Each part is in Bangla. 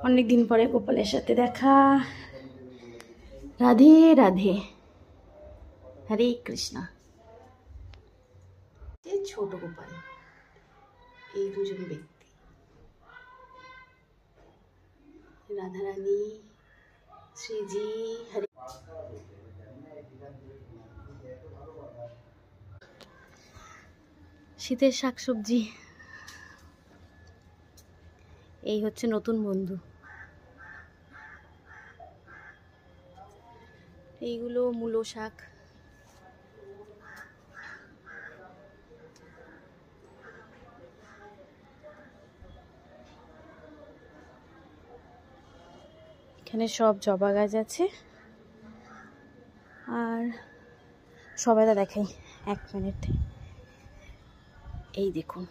অনেক দিন পরে গোপালের সাথে দেখা। রাধে রাধে, হরে কৃষ্ণা। ছোট গোপাল, এই দুজন ব্যক্তি, রাধারানী, শ্রীজি, হরে। শীতের শাকসবজি, এই হচ্ছে নতুন বন্ধু। এইগুলো মূলো শাক। এখানে সব জবা গাছ আছে। আর সবাইটা দেখাই, 1 মিনিট। এই দেখুন,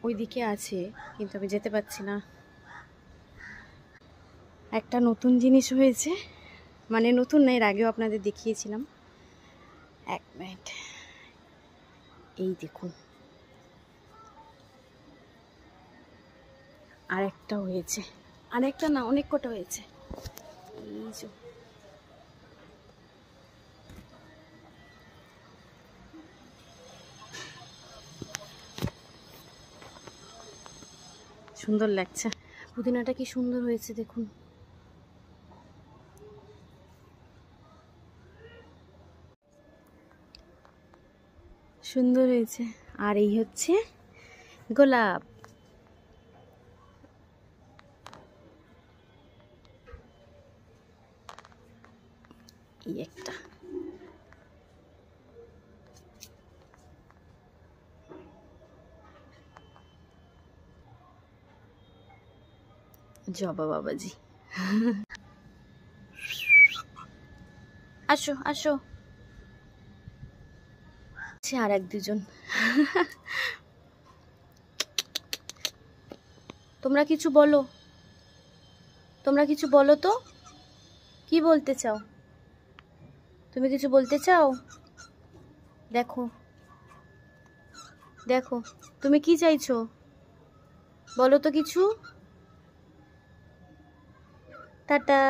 ওইদিকে আছে কিন্তু আমি যেতে পারছি না। একটা নতুন জিনিস হয়েছে, মানে নতুন না, এর আগেও আপনাদের দেখিয়েছিলাম। 1 মিনিট, এই দেখুন, আরেকটা হয়েছে। আরেকটা না, অনেক কটা হয়েছে। এই যে সুন্দর লাগছে। পুদিনাটা কি সুন্দর হয়েছে দেখুন। সুন্দর হয়েছে। আর এই হচ্ছে গোলাপ। এই একটা, জবা বাবাজি। আসো আসো। আর 1-2 জন। তোমরা কিছু বলো, তোমরা কিছু বলো তো, কি বলতে চাও? তুমি কিছু বলতে চাও? দেখো দেখো, তুমি কি চাইছো বলো তো কিছু। টাটা।